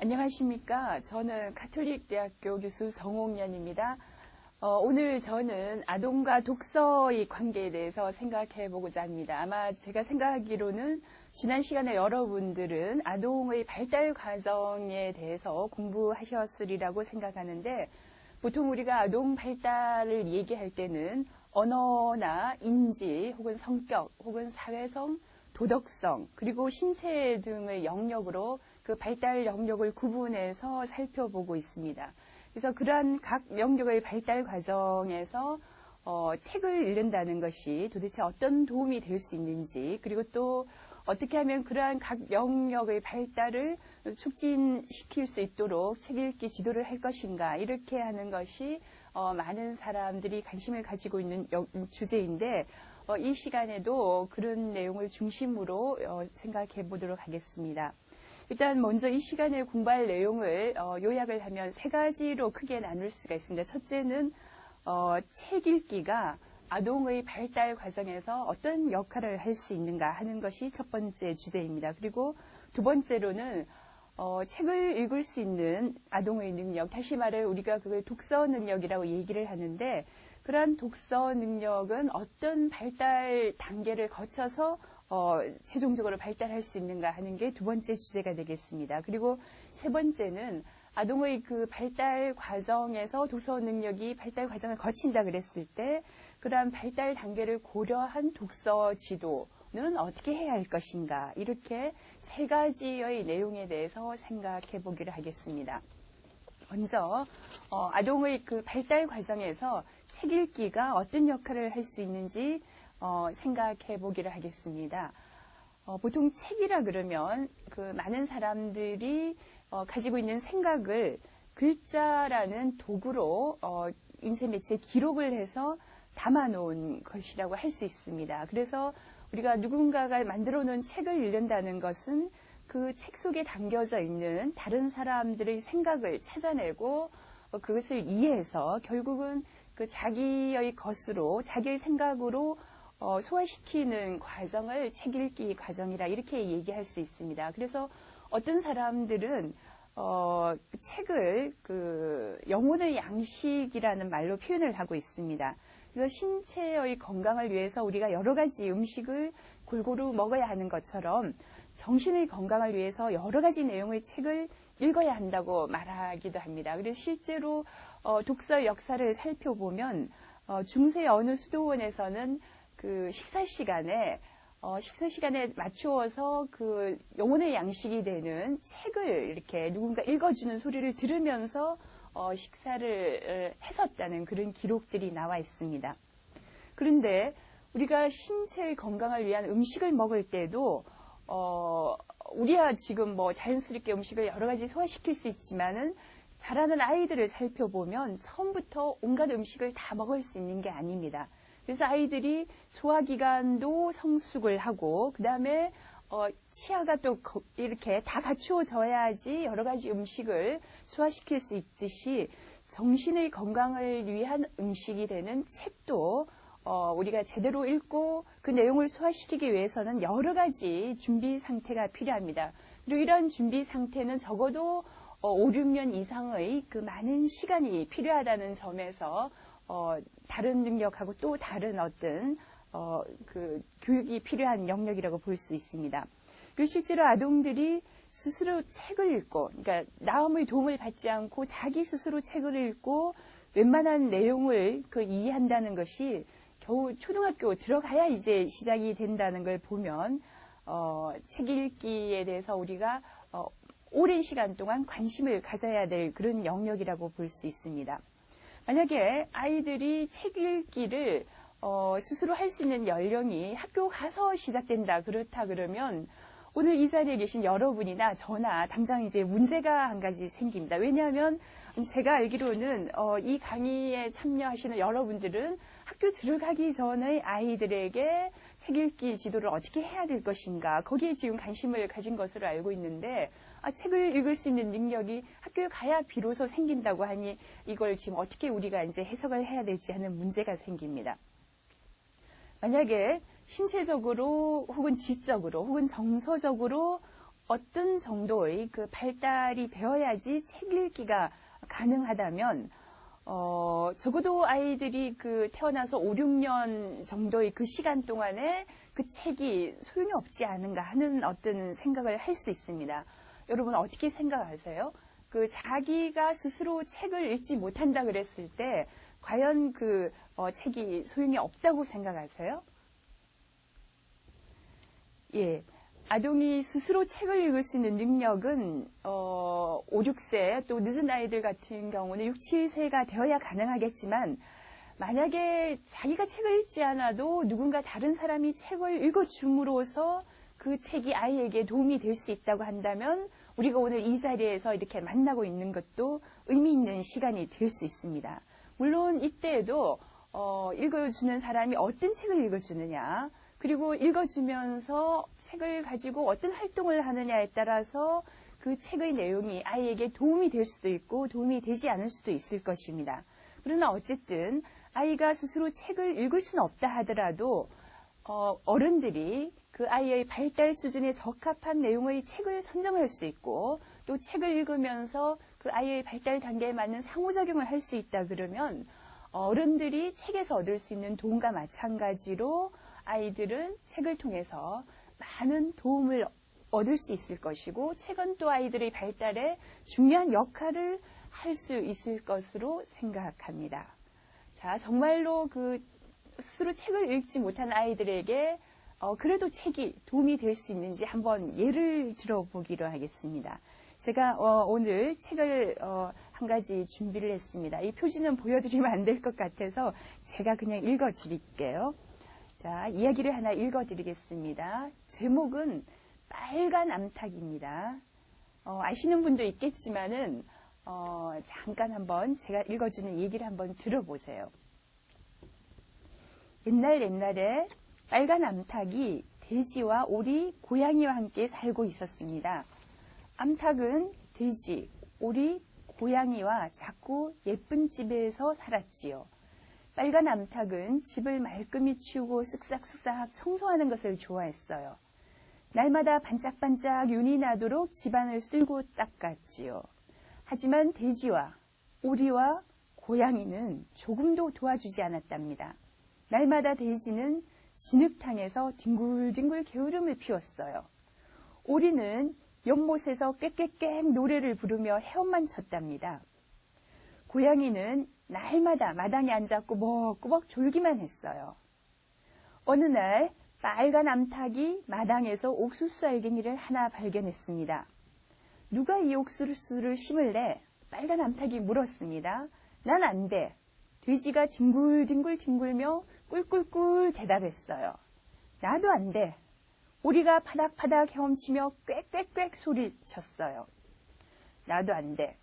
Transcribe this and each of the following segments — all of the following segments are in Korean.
안녕하십니까. 저는 가톨릭대학교 교수 정옥년입니다. 오늘 저는 아동과 독서의 관계에 대해서 생각해 보고자 합니다. 아마 제가 생각하기로는 지난 시간에 여러분들은 아동의 발달 과정에 대해서 공부하셨으리라고 생각하는데, 보통 우리가 아동 발달을 얘기할 때는 언어나 인지 혹은 성격 혹은 사회성, 도덕성 그리고 신체 등의 영역으로 그 발달 영역을 구분해서 살펴보고 있습니다. 그래서 그러한 각 영역의 발달 과정에서 책을 읽는다는 것이 도대체 어떤 도움이 될 수 있는지, 그리고 또 어떻게 하면 그러한 각 영역의 발달을 촉진시킬 수 있도록 책 읽기 지도를 할 것인가, 이렇게 하는 것이 많은 사람들이 관심을 가지고 있는 주제인데, 이 시간에도 그런 내용을 중심으로 생각해 보도록 하겠습니다. 일단 먼저 이 시간에 공부할 내용을 요약을 하면 세 가지로 크게 나눌 수가 있습니다. 첫째는 책 읽기가 아동의 발달 과정에서 어떤 역할을 할 수 있는가 하는 것이 첫 번째 주제입니다. 그리고 두 번째로는 책을 읽을 수 있는 아동의 능력, 다시 말해 우리가 그걸 독서 능력이라고 얘기를 하는데, 그러한 독서 능력은 어떤 발달 단계를 거쳐서 최종적으로 발달할 수 있는가 하는 게 두 번째 주제가 되겠습니다. 그리고 세 번째는 아동의 그 발달 과정에서 독서 능력이 발달 과정을 거친다 그랬을 때 그러한 발달 단계를 고려한 독서 지도는 어떻게 해야 할 것인가, 이렇게 세 가지의 내용에 대해서 생각해 보기로 하겠습니다. 먼저 아동의 그 발달 과정에서 책 읽기가 어떤 역할을 할 수 있는지 생각해 보기로 하겠습니다. 보통 책이라 그러면 그 많은 사람들이 가지고 있는 생각을 글자라는 도구로 인쇄 매체에 기록을 해서 담아놓은 것이라고 할 수 있습니다. 그래서 우리가 누군가가 만들어 놓은 책을 읽는다는 것은 그 책 속에 담겨져 있는 다른 사람들의 생각을 찾아내고 그것을 이해해서 결국은 그 자기의 것으로, 자기의 생각으로 소화시키는 과정을 책 읽기 과정이라 이렇게 얘기할 수 있습니다. 그래서 어떤 사람들은 책을 그 영혼의 양식이라는 말로 표현을 하고 있습니다. 그래서 신체의 건강을 위해서 우리가 여러 가지 음식을 골고루 먹어야 하는 것처럼 정신의 건강을 위해서 여러 가지 내용의 책을 읽어야 한다고 말하기도 합니다. 그래서 실제로 독서 역사를 살펴보면 중세 어느 수도원에서는 그 식사 시간에 맞추어서 그 영혼의 양식이 되는 책을 이렇게 누군가 읽어주는 소리를 들으면서 식사를 했었다는 그런 기록들이 나와 있습니다. 그런데 우리가 신체의 건강을 위한 음식을 먹을 때도 우리야 지금 뭐 자연스럽게 음식을 여러 가지 소화시킬 수 있지만은 자라는 아이들을 살펴보면 처음부터 온갖 음식을 다 먹을 수 있는 게 아닙니다. 그래서 아이들이 소화기관도 성숙을 하고, 그 다음에 치아가 또 이렇게 다 갖추어져야지 여러 가지 음식을 소화시킬 수 있듯이 정신의 건강을 위한 음식이 되는 책도 우리가 제대로 읽고 그 내용을 소화시키기 위해서는 여러 가지 준비 상태가 필요합니다. 그리고 이런 준비 상태는 적어도 5, 6년 이상의 그 많은 시간이 필요하다는 점에서 다른 능력하고 또 다른 어떤 그 교육이 필요한 영역이라고 볼 수 있습니다. 그리고 실제로 아동들이 스스로 책을 읽고, 그러니까 남의 도움을 받지 않고 자기 스스로 책을 읽고 웬만한 내용을 이해한다는 것이 겨우 초등학교 들어가야 이제 시작이 된다는 걸 보면 책 읽기에 대해서 우리가 오랜 시간 동안 관심을 가져야 될 그런 영역이라고 볼 수 있습니다. 만약에 아이들이 책 읽기를 스스로 할 수 있는 연령이 학교 가서 시작된다, 그렇다 그러면 오늘 이 자리에 계신 여러분이나 저나 당장 이제 문제가 한 가지 생깁니다. 왜냐하면 제가 알기로는 이 강의에 참여하시는 여러분들은 학교 들어가기 전에 아이들에게 책 읽기 지도를 어떻게 해야 될 것인가, 거기에 지금 관심을 가진 것으로 알고 있는데, 책을 읽을 수 있는 능력이 학교에 가야 비로소 생긴다고 하니 이걸 지금 어떻게 우리가 이제 해석을 해야 될지 하는 문제가 생깁니다. 만약에 신체적으로 혹은 지적으로 혹은 정서적으로 어떤 정도의 그 발달이 되어야지 책 읽기가 가능하다면, 적어도 아이들이 그 태어나서 5, 6년 정도의 그 시간 동안에 그 책이 소용이 없지 않은가 하는 어떤 생각을 할 수 있습니다. 여러분 어떻게 생각하세요? 그 자기가 스스로 책을 읽지 못한다 그랬을 때 과연 그 책이 소용이 없다고 생각하세요? 예. 아동이 스스로 책을 읽을 수 있는 능력은 5, 6세 또 늦은 아이들 같은 경우는 6, 7세가 되어야 가능하겠지만 만약에 자기가 책을 읽지 않아도 누군가 다른 사람이 책을 읽어줌으로써 그 책이 아이에게 도움이 될 수 있다고 한다면 우리가 오늘 이 자리에서 이렇게 만나고 있는 것도 의미 있는 시간이 될 수 있습니다. 물론 이때에도 읽어주는 사람이 어떤 책을 읽어주느냐, 그리고 읽어주면서 책을 가지고 어떤 활동을 하느냐에 따라서 그 책의 내용이 아이에게 도움이 될 수도 있고 도움이 되지 않을 수도 있을 것입니다. 그러나 어쨌든 아이가 스스로 책을 읽을 수는 없다 하더라도 어른들이 그 아이의 발달 수준에 적합한 내용의 책을 선정할 수 있고 또 책을 읽으면서 그 아이의 발달 단계에 맞는 상호작용을 할 수 있다 그러면 어른들이 책에서 얻을 수 있는 도움과 마찬가지로 아이들은 책을 통해서 많은 도움을 얻을 수 있을 것이고 책은 또 아이들의 발달에 중요한 역할을 할 수 있을 것으로 생각합니다. 자, 정말로 그 스스로 책을 읽지 못한 아이들에게 그래도 책이 도움이 될 수 있는지 한번 예를 들어보기로 하겠습니다. 제가 오늘 책을 한 가지 준비를 했습니다. 이 표지는 보여드리면 안 될 것 같아서 제가 그냥 읽어드릴게요. 자, 이야기를 하나 읽어드리겠습니다. 제목은 빨간 암탉입니다. 아시는 분도 있겠지만은 잠깐 한번 제가 읽어주는 얘기를 한번 들어보세요. 옛날에 빨간 암탉이 돼지와 오리, 고양이와 함께 살고 있었습니다. 암탉은 돼지, 오리, 고양이와 작고 예쁜 집에서 살았지요. 빨간 암탉은 집을 말끔히 치우고 쓱싹쓱싹 청소하는 것을 좋아했어요. 날마다 반짝반짝 윤이 나도록 집안을 쓸고 닦았지요. 하지만 돼지와 오리와 고양이는 조금도 도와주지 않았답니다. 날마다 돼지는 진흙탕에서 뒹굴뒹굴 게으름을 피웠어요. 오리는 연못에서 꽥꽥꽥 노래를 부르며 헤엄만 쳤답니다. 고양이는 날마다 마당에 앉아 꾸벅꾸벅 졸기만 했어요. 어느 날 빨간 암탉이 마당에서 옥수수 알갱이를 하나 발견했습니다. 누가 이 옥수수를 심을래? 빨간 암탉이 물었습니다. 난 안 돼. 돼지가 뒹굴뒹굴 뒹굴며 꿀꿀꿀 대답했어요. 나도 안 돼. 오리가 파닥파닥 헤엄치며 꽥꽥꽥 소리쳤어요. 나도 안 돼.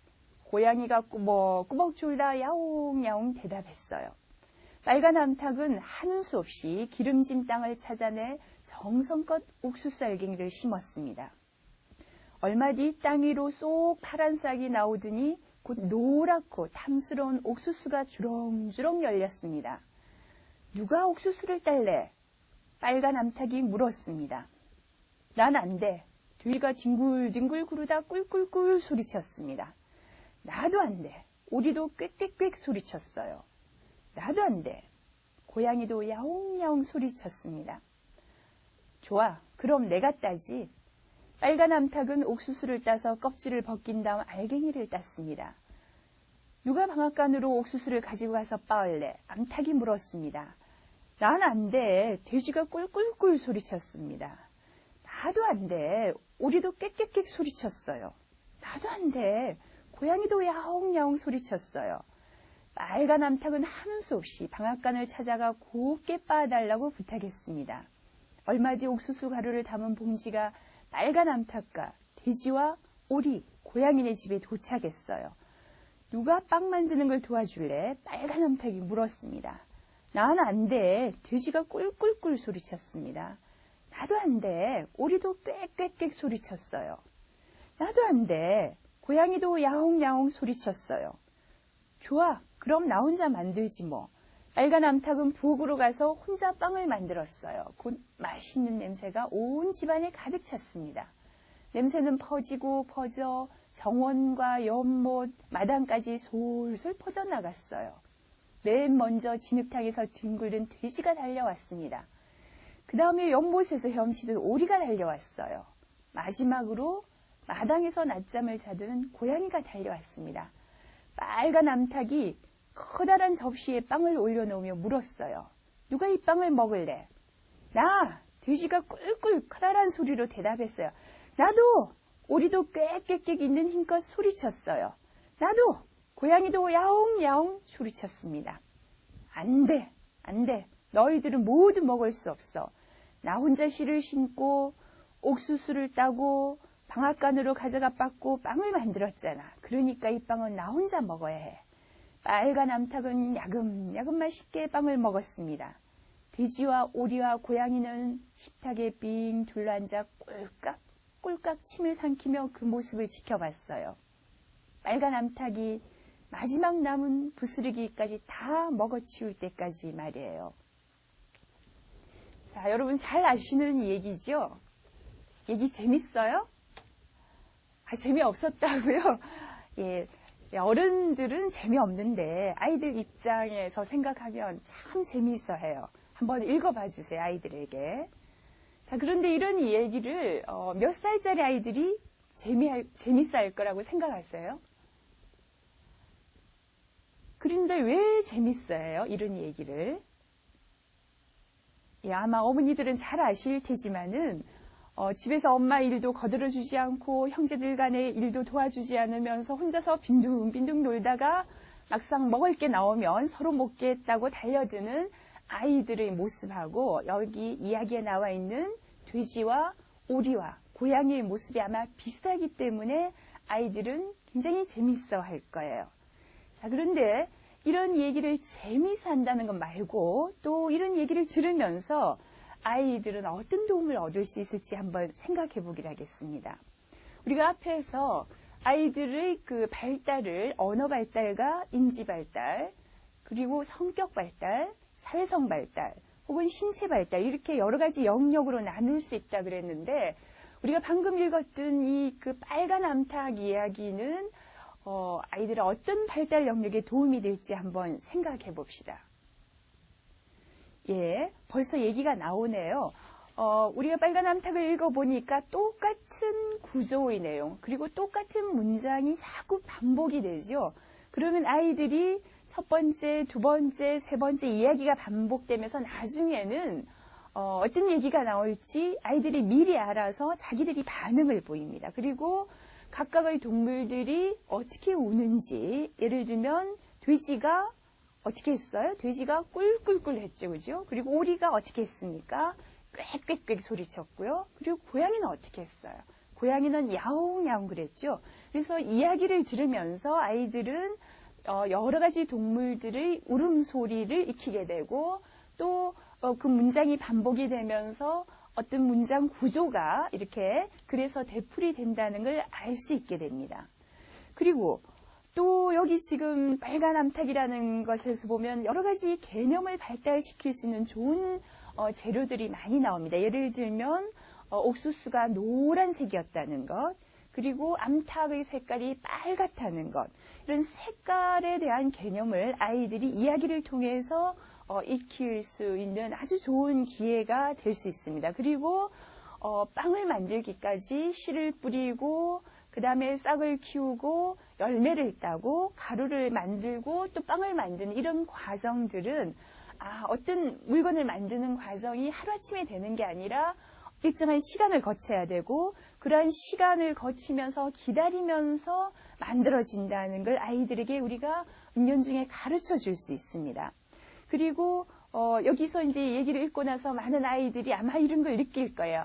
고양이가 꾸벅꾸벅 졸다 야옹야옹 대답했어요. 빨간 암탉은 하는 수 없이 기름진 땅을 찾아내 정성껏 옥수수 알갱이를 심었습니다. 얼마 뒤 땅 위로 쏙 파란 싹이 나오더니 곧 노랗고 탐스러운 옥수수가 주렁주렁 열렸습니다. 누가 옥수수를 딸래? 빨간 암탉이 물었습니다. 난 안 돼. 돼지가 뒹굴뒹굴 구르다 꿀꿀꿀 소리쳤습니다. 나도 안 돼. 오리도 꽥꽥꽥 소리쳤어요. 나도 안 돼. 고양이도 야옹야옹 소리쳤습니다. 좋아, 그럼 내가 따지. 빨간 암탉은 옥수수를 따서 껍질을 벗긴 다음 알갱이를 땄습니다. 누가 방앗간으로 옥수수를 가지고 가서 빻을래? 암탉이 물었습니다. 난 안 돼. 돼지가 꿀꿀꿀 소리쳤습니다. 나도 안 돼. 오리도 꽥꽥꽥 소리쳤어요. 나도 안 돼. 고양이도 야옹야옹 소리쳤어요. 빨간 암탉은 하는 수 없이 방앗간을 찾아가 곱게 빻아달라고 부탁했습니다. 얼마 뒤 옥수수 가루를 담은 봉지가 빨간 암탉과 돼지와 오리, 고양이네 집에 도착했어요. 누가 빵 만드는 걸 도와줄래? 빨간 암탉이 물었습니다. 난 안 돼. 돼지가 꿀꿀꿀 소리쳤습니다. 나도 안 돼. 오리도 꽥꽥꽥 소리쳤어요. 나도 안 돼. 고양이도 야옹야옹 소리쳤어요. 좋아, 그럼 나 혼자 만들지 뭐. 빨간 암탉은 부엌으로 가서 혼자 빵을 만들었어요. 곧 맛있는 냄새가 온 집안에 가득 찼습니다. 냄새는 퍼지고 퍼져 정원과 연못, 마당까지 솔솔 퍼져나갔어요. 맨 먼저 진흙탕에서 뒹굴던 돼지가 달려왔습니다. 그 다음에 연못에서 헤엄치던 오리가 달려왔어요. 마지막으로 마당에서 낮잠을 자던 고양이가 달려왔습니다. 빨간 암탉이 커다란 접시에 빵을 올려놓으며 물었어요. 누가 이 빵을 먹을래? 나! 돼지가 꿀꿀 커다란 소리로 대답했어요. 나도! 오리도 꽥꽥꽥 있는 힘껏 소리쳤어요. 나도! 고양이도 야옹야옹 소리쳤습니다. 안 돼! 안 돼! 너희들은 모두 먹을 수 없어. 나 혼자 실을 신고 옥수수를 따고 방앗간으로 가져가 빻고 빵을 만들었잖아. 그러니까 이 빵은 나 혼자 먹어야 해. 빨간 암탉은 야금야금 맛있게 빵을 먹었습니다. 돼지와 오리와 고양이는 식탁에 빙 둘러앉아 꼴깍 침을 삼키며 그 모습을 지켜봤어요. 빨간 암탉이 마지막 남은 부스러기까지 다 먹어치울 때까지 말이에요. 자, 여러분 잘 아시는 얘기죠? 얘기 재밌어요? 재미없었다고요? 예, 어른들은 재미없는데 아이들 입장에서 생각하면 참 재미있어 해요. 한번 읽어봐 주세요, 아이들에게. 자, 그런데 이런 얘기를 몇 살짜리 아이들이 재밌어 할 거라고 생각하세요? 그런데 왜 재밌어 해요, 이런 얘기를? 예, 아마 어머니들은 잘 아실 테지만은 집에서 엄마 일도 거들어주지 않고 형제들 간의 일도 도와주지 않으면서 혼자서 빈둥빈둥 놀다가 막상 먹을 게 나오면 서로 먹겠다고 달려드는 아이들의 모습하고 여기 이야기에 나와 있는 돼지와 오리와 고양이의 모습이 아마 비슷하기 때문에 아이들은 굉장히 재밌어 할 거예요. 자, 그런데 이런 얘기를 재미있어 한다는 것 말고 또 이런 얘기를 들으면서 아이들은 어떤 도움을 얻을 수 있을지 한번 생각해 보기로 하겠습니다. 우리가 앞에서 아이들의 그 발달을 언어 발달과 인지 발달, 그리고 성격 발달, 사회성 발달, 혹은 신체 발달 이렇게 여러 가지 영역으로 나눌 수 있다 그랬는데 우리가 방금 읽었던 이 그 빨간 암탉 이야기는 아이들의 어떤 발달 영역에 도움이 될지 한번 생각해 봅시다. 예, 벌써 얘기가 나오네요. 우리가 빨간 암탉을 읽어보니까 똑같은 구조의 내용, 그리고 똑같은 문장이 자꾸 반복이 되죠. 그러면 아이들이 첫 번째, 두 번째, 세 번째 이야기가 반복되면서 나중에는 어떤 얘기가 나올지 아이들이 미리 알아서 자기들이 반응을 보입니다. 그리고 각각의 동물들이 어떻게 우는지, 예를 들면 돼지가 어떻게 했어요? 돼지가 꿀꿀꿀 했죠, 그죠? 그리고 오리가 어떻게 했습니까? 꽥꽥꽥 소리쳤고요. 그리고 고양이는 어떻게 했어요? 고양이는 야옹야옹 그랬죠. 그래서 이야기를 들으면서 아이들은 여러 가지 동물들의 울음소리를 익히게 되고 또 그 문장이 반복이 되면서 어떤 문장 구조가 이렇게 그래서 되풀이 된다는 걸 알 수 있게 됩니다. 그리고 또 여기 지금 빨간 암탉이라는 것에서 보면 여러 가지 개념을 발달시킬 수 있는 좋은 재료들이 많이 나옵니다. 예를 들면 옥수수가 노란색이었다는 것, 그리고 암탉의 색깔이 빨갛다는 것, 이런 색깔에 대한 개념을 아이들이 이야기를 통해서 익힐 수 있는 아주 좋은 기회가 될 수 있습니다. 그리고 빵을 만들기까지 씨를 뿌리고 그 다음에 싹을 키우고 열매를 따고 가루를 만들고 또 빵을 만드는 이런 과정들은 어떤 물건을 만드는 과정이 하루아침에 되는 게 아니라 일정한 시간을 거쳐야 되고 그러한 시간을 거치면서 기다리면서 만들어진다는 걸 아이들에게 우리가 은연중에 가르쳐 줄 수 있습니다. 그리고 여기서 이제 얘기를 읽고 나서 많은 아이들이 아마 이런 걸 느낄 거예요.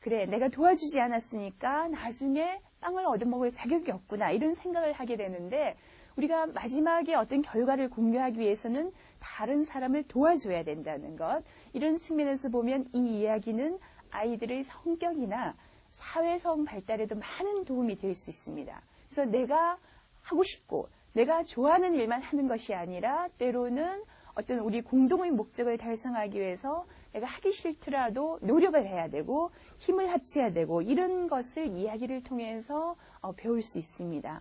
그래, 내가 도와주지 않았으니까 나중에 빵을 얻어먹을 자격이 없구나 이런 생각을 하게 되는데 우리가 마지막에 어떤 결과를 공유하기 위해서는 다른 사람을 도와줘야 된다는 것, 이런 측면에서 보면 이 이야기는 아이들의 성격이나 사회성 발달에도 많은 도움이 될 수 있습니다. 그래서 내가 하고 싶고 내가 좋아하는 일만 하는 것이 아니라 때로는 어떤 우리 공동의 목적을 달성하기 위해서 내가 하기 싫더라도 노력을 해야 되고 힘을 합쳐야 되고 이런 것을 이야기를 통해서 배울 수 있습니다.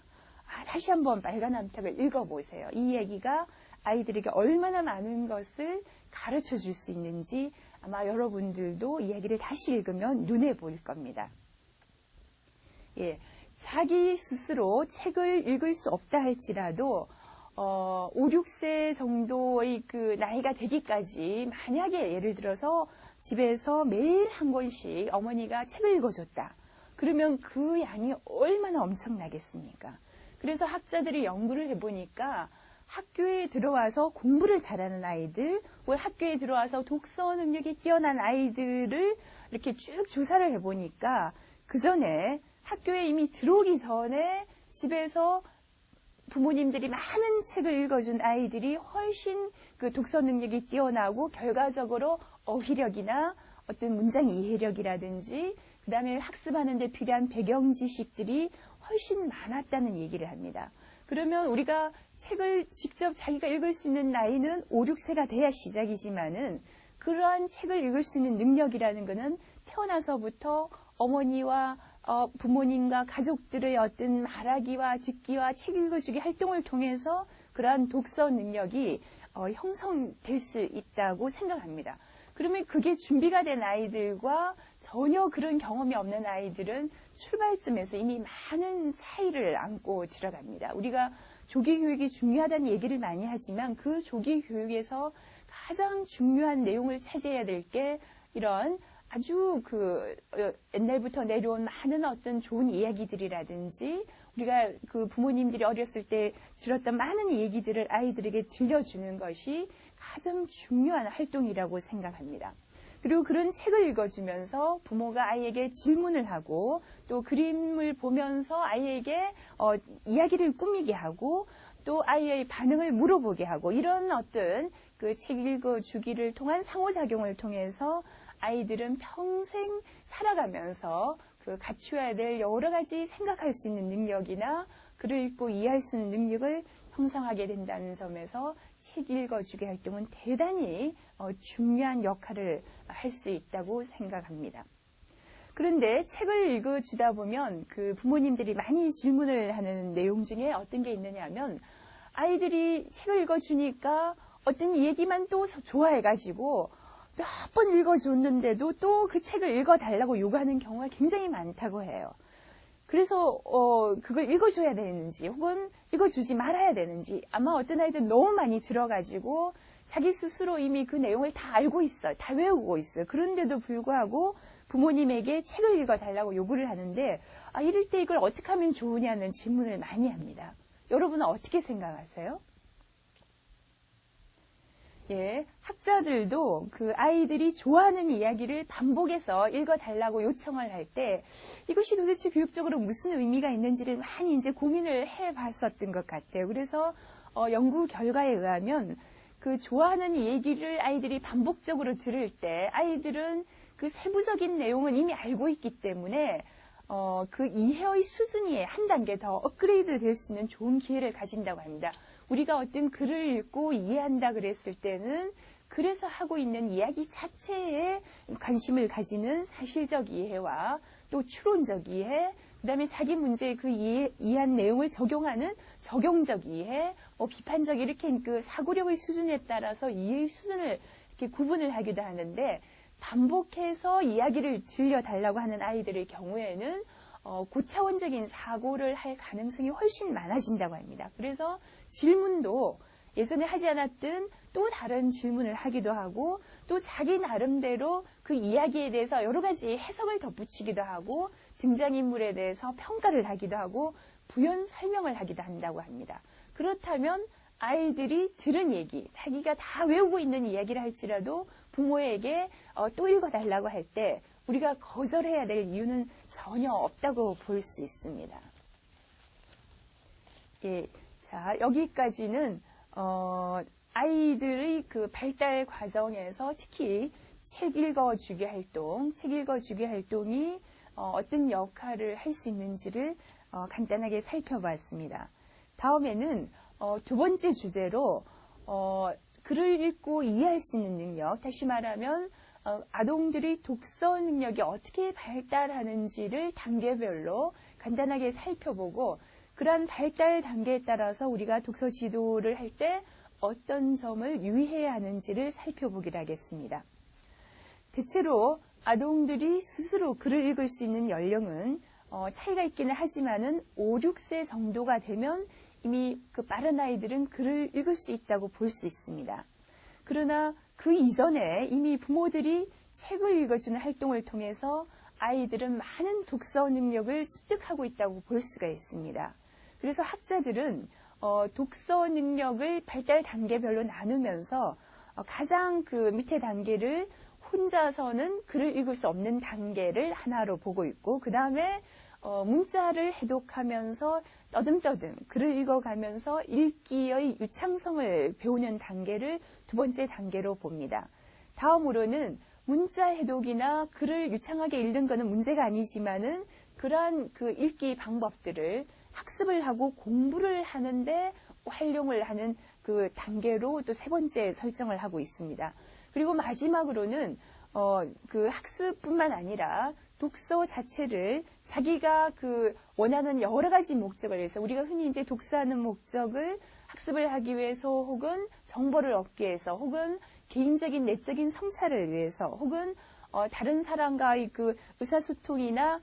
다시 한번 빨간 암탉을 읽어보세요. 이 얘기가 아이들에게 얼마나 많은 것을 가르쳐 줄 수 있는지 아마 여러분들도 이야기를 다시 읽으면 눈에 보일 겁니다. 예, 자기 스스로 책을 읽을 수 없다 할지라도 5, 6세 정도의 그 나이가 되기까지 만약에 예를 들어서 집에서 매일 한 권씩 어머니가 책을 읽어줬다. 그러면 그 양이 얼마나 엄청나겠습니까? 그래서 학자들이 연구를 해보니까 학교에 들어와서 공부를 잘하는 아이들, 학교에 들어와서 독서 능력이 뛰어난 아이들을 이렇게 쭉 조사를 해보니까 그 전에 학교에 이미 들어오기 전에 집에서 부모님들이 많은 책을 읽어준 아이들이 훨씬 그 독서 능력이 뛰어나고 결과적으로 어휘력이나 어떤 문장 이해력이라든지 그 다음에 학습하는 데 필요한 배경 지식들이 훨씬 많았다는 얘기를 합니다. 그러면 우리가 책을 직접 자기가 읽을 수 있는 나이는 5, 6세가 돼야 시작이지만은 그러한 책을 읽을 수 있는 능력이라는 것은 태어나서부터 어머니와 부모님과 가족들의 어떤 말하기와 듣기와 책 읽어주기 활동을 통해서 그러한 독서 능력이 형성될 수 있다고 생각합니다. 그러면 그게 준비가 된 아이들과 전혀 그런 경험이 없는 아이들은 출발점에서 이미 많은 차이를 안고 들어갑니다. 우리가 조기 교육이 중요하다는 얘기를 많이 하지만 그 조기 교육에서 가장 중요한 내용을 차지해야 될 게 이런 아주 옛날부터 내려온 많은 어떤 좋은 이야기들이라든지 우리가 그 부모님들이 어렸을 때 들었던 많은 얘기들을 아이들에게 들려주는 것이 가장 중요한 활동이라고 생각합니다. 그리고 그런 책을 읽어주면서 부모가 아이에게 질문을 하고 또 그림을 보면서 아이에게 이야기를 꾸미게 하고 또 아이의 반응을 물어보게 하고 이런 어떤 그 책 읽어주기를 통한 상호작용을 통해서 아이들은 평생 살아가면서 그 갖추어야 될 여러 가지 생각할 수 있는 능력이나 글을 읽고 이해할 수 있는 능력을 형성하게 된다는 점에서 책 읽어주기 활동은 대단히 중요한 역할을 할 수 있다고 생각합니다. 그런데 책을 읽어주다 보면 그 부모님들이 많이 질문을 하는 내용 중에 어떤 게 있느냐 하면 아이들이 책을 읽어주니까 어떤 얘기만 또 좋아해가지고 몇 번 읽어줬는데도 또 그 책을 읽어달라고 요구하는 경우가 굉장히 많다고 해요. 그래서 그걸 읽어줘야 되는지 혹은 읽어주지 말아야 되는지 아마 어떤 아이들은 너무 많이 들어가지고 자기 스스로 이미 그 내용을 다 알고 있어요. 다 외우고 있어요. 그런데도 불구하고 부모님에게 책을 읽어달라고 요구를 하는데 이럴 때 이걸 어떻게 하면 좋으냐는 질문을 많이 합니다. 여러분은 어떻게 생각하세요? 예, 학자들도 그 아이들이 좋아하는 이야기를 반복해서 읽어달라고 요청을 할 때 이것이 도대체 교육적으로 무슨 의미가 있는지를 많이 이제 고민을 해봤었던 것 같아요. 그래서 연구 결과에 의하면 그 좋아하는 얘기를 아이들이 반복적으로 들을 때 아이들은 그 세부적인 내용은 이미 알고 있기 때문에 그 이해의 수준이 한 단계 더 업그레이드 될 수 있는 좋은 기회를 가진다고 합니다. 우리가 어떤 글을 읽고 이해한다 그랬을 때는 그래서 하고 있는 이야기 자체에 관심을 가지는 사실적 이해와 또 추론적 이해, 그 다음에 자기 문제에 그 이해한 내용을 적용하는 적용적 이해, 비판적 이렇게 그 사고력의 수준에 따라서 이해의 수준을 이렇게 구분을 하기도 하는데 반복해서 이야기를 들려달라고 하는 아이들의 경우에는 고차원적인 사고를 할 가능성이 훨씬 많아진다고 합니다. 그래서 질문도 예전에 하지 않았던 또 다른 질문을 하기도 하고 또 자기 나름대로 그 이야기에 대해서 여러 가지 해석을 덧붙이기도 하고 등장인물에 대해서 평가를 하기도 하고 부연 설명을 하기도 한다고 합니다. 그렇다면 아이들이 들은 얘기, 자기가 다 외우고 있는 이야기를 할지라도 부모에게 또 읽어달라고 할 때 우리가 거절해야 될 이유는 전혀 없다고 볼 수 있습니다. 예, 자 여기까지는 아이들의 그 발달 과정에서 특히 책 읽어주기 활동이 어떤 역할을 할 수 있는지를 간단하게 살펴봤습니다. 다음에는 두 번째 주제로 글을 읽고 이해할 수 있는 능력, 다시 말하면 아동들이 독서 능력이 어떻게 발달하는지를 단계별로 간단하게 살펴보고 그러한 발달 단계에 따라서 우리가 독서 지도를 할 때 어떤 점을 유의해야 하는지를 살펴보기로 하겠습니다. 대체로 아동들이 스스로 글을 읽을 수 있는 연령은 차이가 있기는 하지만은 5, 6세 정도가 되면 이미 그 빠른 아이들은 글을 읽을 수 있다고 볼 수 있습니다. 그러나 그 이전에 이미 부모들이 책을 읽어주는 활동을 통해서 아이들은 많은 독서 능력을 습득하고 있다고 볼 수가 있습니다. 그래서 학자들은 독서 능력을 발달 단계별로 나누면서 가장 그 밑에 단계를 혼자서는 글을 읽을 수 없는 단계를 하나로 보고 있고 그 다음에 문자를 해독하면서 떠듬떠듬 글을 읽어가면서 읽기의 유창성을 배우는 단계를 두 번째 단계로 봅니다. 다음으로는 문자 해독이나 글을 유창하게 읽는 것은 문제가 아니지만은 그러한 그 읽기 방법들을 학습을 하고 공부를 하는데 활용을 하는 그 단계로 또 세 번째 설정을 하고 있습니다. 그리고 마지막으로는 그 학습뿐만 아니라 독서 자체를 자기가 그 원하는 여러 가지 목적을 위해서 우리가 흔히 이제 독서하는 목적을 학습을 하기 위해서 혹은 정보를 얻기 위해서 혹은 개인적인 내적인 성찰을 위해서 혹은 다른 사람과의 그 의사소통이나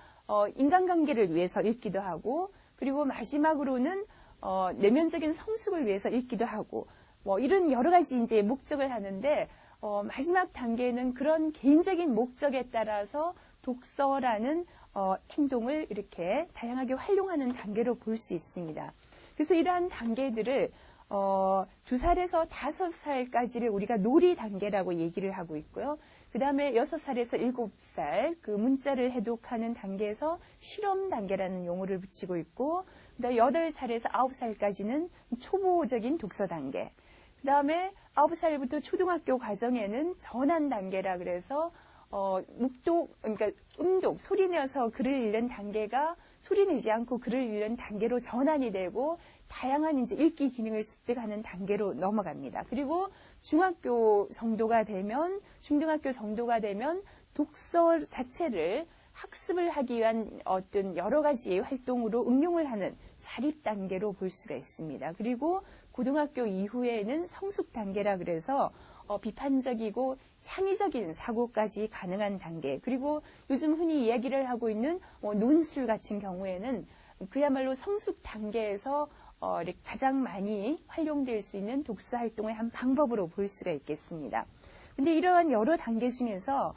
인간관계를 위해서 읽기도 하고 그리고 마지막으로는 내면적인 성숙을 위해서 읽기도 하고 뭐 이런 여러 가지 이제 목적을 하는데 마지막 단계는 그런 개인적인 목적에 따라서 독서라는 행동을 이렇게 다양하게 활용하는 단계로 볼 수 있습니다. 그래서 이러한 단계들을 2살에서 5살까지를 우리가 놀이 단계라고 얘기를 하고 있고요. 그 다음에 6살에서 7살 그 문자를 해독하는 단계에서 실험 단계라는 용어를 붙이고 있고 그 다음에 8살에서 9살까지는 초보적인 독서 단계 그 다음에 9살부터 초등학교 과정에는 전환 단계라 그래서 묵독, 그러니까 음독, 소리 내서 글을 읽는 단계가 소리 내지 않고 글을 읽는 단계로 전환이 되고 다양한 이제 읽기 기능을 습득하는 단계로 넘어갑니다. 그리고 중학교 정도가 되면, 중등학교 정도가 되면 독서 자체를 학습을 하기 위한 어떤 여러 가지 활동으로 응용을 하는 자립 단계로 볼 수가 있습니다. 그리고 고등학교 이후에는 성숙 단계라 그래서 비판적이고 창의적인 사고까지 가능한 단계 그리고 요즘 흔히 이야기를 하고 있는 논술 같은 경우에는 그야말로 성숙 단계에서 가장 많이 활용될 수 있는 독서 활동의 한 방법으로 볼 수가 있겠습니다. 근데 이러한 여러 단계 중에서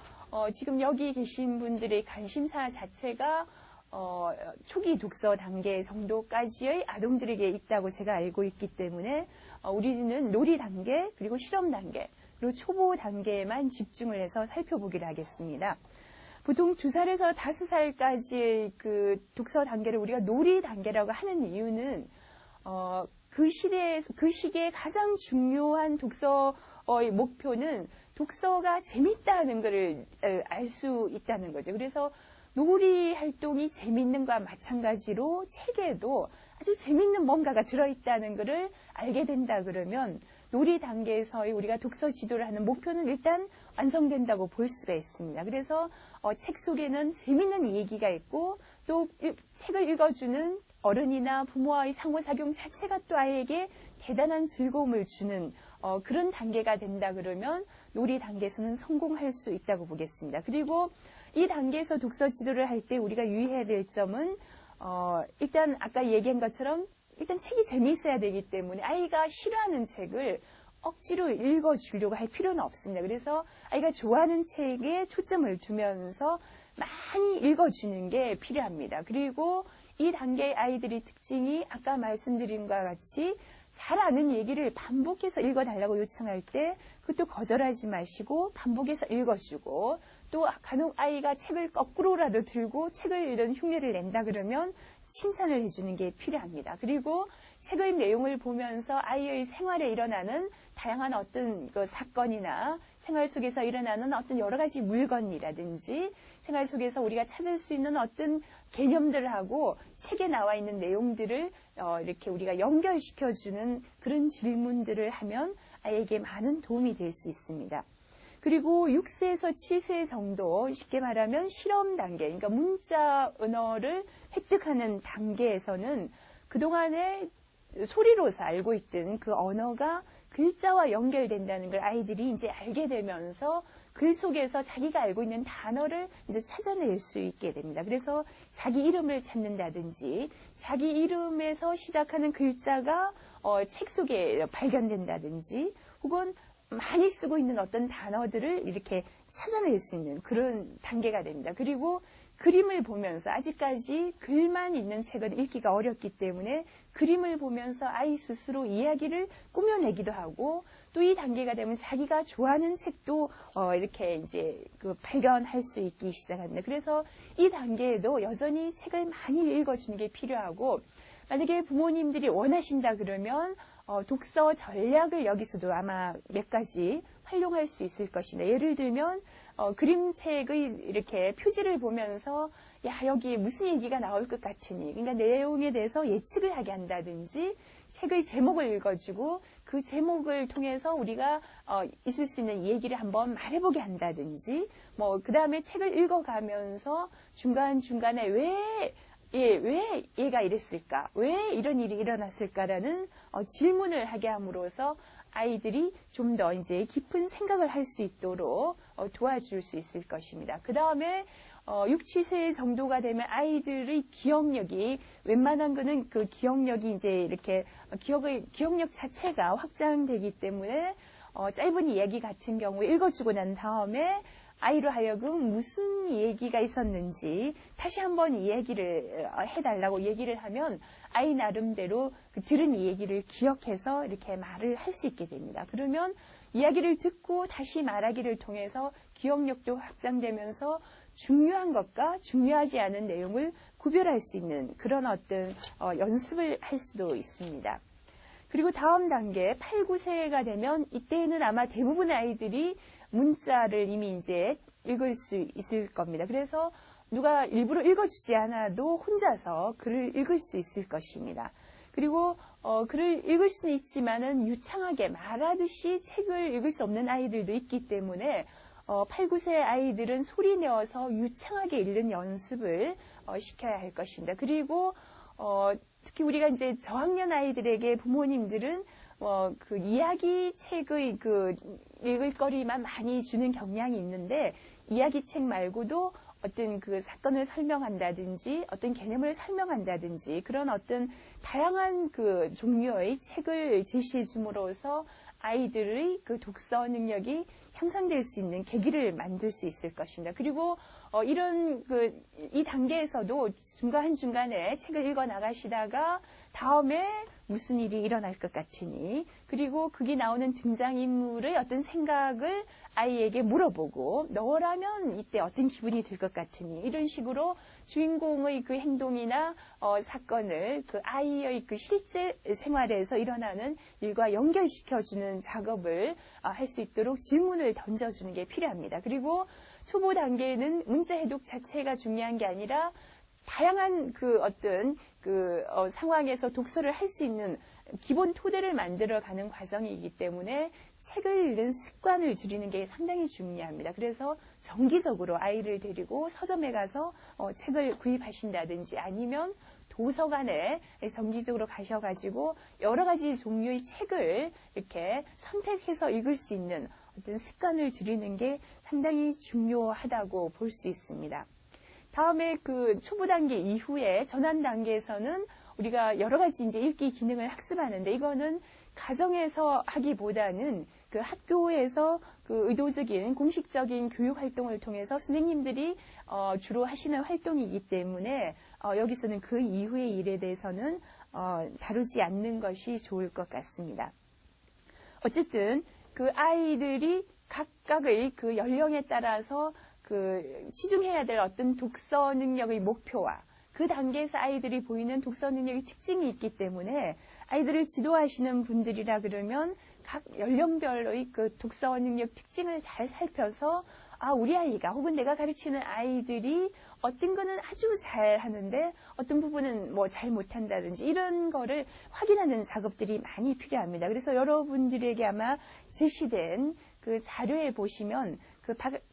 지금 여기 계신 분들의 관심사 자체가 초기 독서 단계 정도까지의 아동들에게 있다고 제가 알고 있기 때문에 우리는 놀이 단계 그리고 실험 단계 그리고 초보 단계에만 집중을 해서 살펴보기로 하겠습니다. 보통 2살에서 5살까지의 그 독서 단계를 우리가 놀이 단계라고 하는 이유는 그 시기에 가장 중요한 독서의 목표는 독서가 재밌다는 것을 알 수 있다는 거죠. 그래서 놀이 활동이 재밌는 것과 마찬가지로 책에도 아주 재밌는 뭔가가 들어있다는 것을 알게 된다 그러면 놀이 단계에서의 우리가 독서 지도를 하는 목표는 일단 완성된다고 볼 수가 있습니다. 그래서 책 속에는 재밌는 얘기가 있고 또 책을 읽어주는 어른이나 부모와의 상호작용 자체가 또 아이에게 대단한 즐거움을 주는 그런 단계가 된다 그러면 놀이 단계에서는 성공할 수 있다고 보겠습니다. 그리고 이 단계에서 독서 지도를 할 때 우리가 유의해야 될 점은 일단 아까 얘기한 것처럼 일단 책이 재미있어야 되기 때문에 아이가 싫어하는 책을 억지로 읽어주려고 할 필요는 없습니다. 그래서 아이가 좋아하는 책에 초점을 두면서 많이 읽어주는 게 필요합니다. 그리고 이 단계의 아이들의 특징이 아까 말씀드린 것과 같이 잘 아는 얘기를 반복해서 읽어달라고 요청할 때 그것도 거절하지 마시고 반복해서 읽어주고 또 간혹 아이가 책을 거꾸로라도 들고 책을 읽는 흉내를 낸다 그러면 칭찬을 해주는 게 필요합니다. 그리고 책의 내용을 보면서 아이의 생활에 일어나는 다양한 어떤 그 사건이나 생활 속에서 일어나는 어떤 여러 가지 물건이라든지 생활 속에서 우리가 찾을 수 있는 어떤 개념들하고 책에 나와 있는 내용들을 이렇게 우리가 연결시켜주는 그런 질문들을 하면 아이에게 많은 도움이 될 수 있습니다. 그리고 6세에서 7세 정도, 쉽게 말하면 실험 단계, 그러니까 문자 언어를 획득하는 단계에서는 그동안에 소리로서 알고 있던 그 언어가 글자와 연결된다는 걸 아이들이 이제 알게 되면서 글 속에서 자기가 알고 있는 단어를 이제 찾아낼 수 있게 됩니다. 그래서 자기 이름을 찾는다든지 자기 이름에서 시작하는 글자가 책 속에 발견된다든지 혹은 많이 쓰고 있는 어떤 단어들을 이렇게 찾아낼 수 있는 그런 단계가 됩니다. 그리고 그림을 보면서 아직까지 글만 있는 책은 읽기가 어렵기 때문에 그림을 보면서 아이 스스로 이야기를 꾸며내기도 하고 또 이 단계가 되면 자기가 좋아하는 책도 이렇게 이제 발견할 수 있기 시작합니다. 그래서 이 단계에도 여전히 책을 많이 읽어주는 게 필요하고 만약에 부모님들이 원하신다 그러면 독서 전략을 여기서도 아마 몇 가지 활용할 수 있을 것입니다. 예를 들면 그림책의 이렇게 표지를 보면서 야 여기 무슨 얘기가 나올 것 같으니 그러니까 내용에 대해서 예측을 하게 한다든지 책의 제목을 읽어주고 그 제목을 통해서 우리가 있을 수 있는 얘기를 한번 말해보게 한다든지 그 다음에 책을 읽어가면서 중간중간에 왜 얘가 이랬을까? 왜 이런 일이 일어났을까라는 질문을 하게 함으로써 아이들이 좀 더 이제 깊은 생각을 할 수 있도록 도와줄 수 있을 것입니다. 그 다음에 6, 7세 정도가 되면 아이들의 기억력이 웬만한 거는 그 기억력이 이제 이렇게 기억력 자체가 확장되기 때문에 짧은 이야기 같은 경우에 읽어주고 난 다음에 아이로 하여금 무슨 얘기가 있었는지 다시 한번 이야기를 해달라고 얘기를 하면 아이 나름대로 들은 이 얘기를 기억해서 이렇게 말을 할 수 있게 됩니다. 그러면 이야기를 듣고 다시 말하기를 통해서 기억력도 확장되면서 중요한 것과 중요하지 않은 내용을 구별할 수 있는 그런 어떤 연습을 할 수도 있습니다. 그리고 다음 단계 8, 9세가 되면 이때는 아마 대부분의 아이들이 문자를 이미 이제 읽을 수 있을 겁니다. 그래서 누가 일부러 읽어주지 않아도 혼자서 글을 읽을 수 있을 것입니다. 그리고 글을 읽을 수는 있지만은 유창하게 말하듯이 책을 읽을 수 없는 아이들도 있기 때문에 8, 9세 아이들은 소리 내어서 유창하게 읽는 연습을 시켜야 할 것입니다. 그리고 특히 우리가 이제 저학년 아이들에게 부모님들은 그 이야기 책의 그 읽을 거리만 많이 주는 경향이 있는데 이야기 책 말고도 어떤 그 사건을 설명한다든지 어떤 개념을 설명한다든지 그런 어떤 다양한 그 종류의 책을 제시해 줌으로써 아이들의 그 독서 능력이 향상될 수 있는 계기를 만들 수 있을 것입니다. 그리고 이런 이 단계에서도 중간중간에 책을 읽어 나가시다가 다음에 무슨 일이 일어날 것 같으니 그리고 거기 나오는 등장인물의 어떤 생각을 아이에게 물어보고 너라면 이때 어떤 기분이 들 것 같으니 이런 식으로 주인공의 그 행동이나 사건을 그 아이의 그 실제 생활에서 일어나는 일과 연결시켜주는 작업을 할 수 있도록 질문을 던져주는 게 필요합니다. 그리고 초보 단계에는 문자 해독 자체가 중요한 게 아니라 다양한 그 어떤 상황에서 독서를 할 수 있는 기본 토대를 만들어가는 과정이기 때문에 책을 읽는 습관을 들이는 게 상당히 중요합니다. 그래서 정기적으로 아이를 데리고 서점에 가서 책을 구입하신다든지 아니면 도서관에 정기적으로 가셔가지고 여러 가지 종류의 책을 이렇게 선택해서 읽을 수 있는 어떤 습관을 들이는 게 상당히 중요하다고 볼 수 있습니다. 다음에 그 초보 단계 이후에 전환 단계에서는 우리가 여러 가지 이제 읽기 기능을 학습하는데 이거는 가정에서 하기보다는 그 학교에서 그 의도적인 공식적인 교육 활동을 통해서 선생님들이 주로 하시는 활동이기 때문에 여기서는 그 이후의 일에 대해서는 다루지 않는 것이 좋을 것 같습니다. 어쨌든 그 아이들이 각각의 그 연령에 따라서 그 치중해야 될 어떤 독서 능력의 목표와 그 단계에서 아이들이 보이는 독서 능력의 특징이 있기 때문에 아이들을 지도하시는 분들이라 그러면 각 연령별의 그 독서 능력 특징을 잘 살펴서 우리 아이가 혹은 내가 가르치는 아이들이 어떤 거는 아주 잘 하는데 어떤 부분은 뭐 잘 못한다든지 이런 거를 확인하는 작업들이 많이 필요합니다. 그래서 여러분들에게 아마 제시된 그 자료에 보시면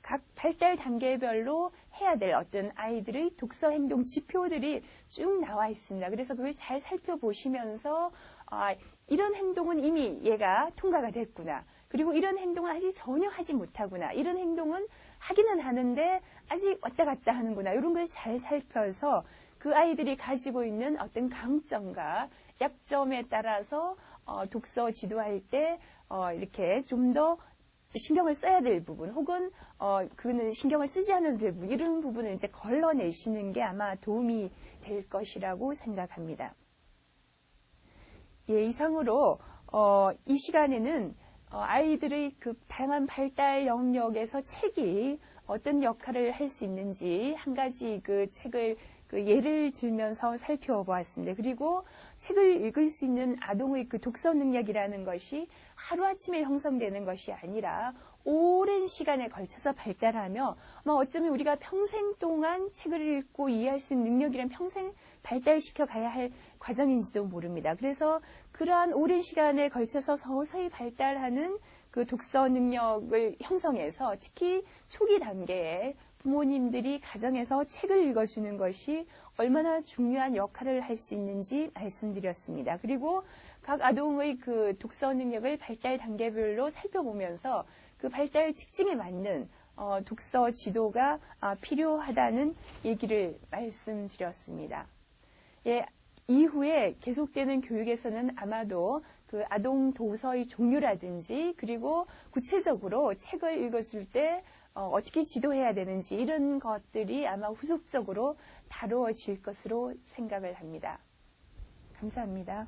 각 발달 단계별로 해야 될 어떤 아이들의 독서 행동 지표들이 쭉 나와 있습니다. 그래서 그걸 잘 살펴보시면서 이런 행동은 이미 얘가 통과가 됐구나. 그리고 이런 행동은 아직 전혀 하지 못하구나. 이런 행동은 하기는 하는데 아직 왔다 갔다 하는구나. 이런 걸 잘 살펴서 그 아이들이 가지고 있는 어떤 강점과 약점에 따라서 독서 지도할 때 이렇게 좀 더 신경을 써야 될 부분 혹은 그는 신경을 쓰지 않아도 될 부분 이런 부분을 이제 걸러내시는 게 아마 도움이 될 것이라고 생각합니다. 예, 이상으로 이 시간에는 아이들의 그 다양한 발달 영역에서 책이 어떤 역할을 할 수 있는지 한 가지 그 책을 예를 들면서 살펴보았습니다. 그리고 책을 읽을 수 있는 아동의 그 독서 능력이라는 것이 하루아침에 형성되는 것이 아니라 오랜 시간에 걸쳐서 발달하며 어쩌면 우리가 평생 동안 책을 읽고 이해할 수 있는 능력이란 평생 발달시켜 가야 할 과정인지도 모릅니다. 그래서 그러한 오랜 시간에 걸쳐서 서서히 발달하는 그 독서 능력을 형성해서 특히 초기 단계에 부모님들이 가정에서 책을 읽어주는 것이 얼마나 중요한 역할을 할 수 있는지 말씀드렸습니다. 그리고 각 아동의 그 독서 능력을 발달 단계별로 살펴보면서 그 발달 특징에 맞는 독서 지도가 필요하다는 얘기를 말씀드렸습니다. 예, 이후에 계속되는 교육에서는 아마도 그 아동 도서의 종류라든지 그리고 구체적으로 책을 읽어줄 때 어떻게 지도해야 되는지 이런 것들이 아마 후속적으로 다루어질 것으로 생각을 합니다. 감사합니다.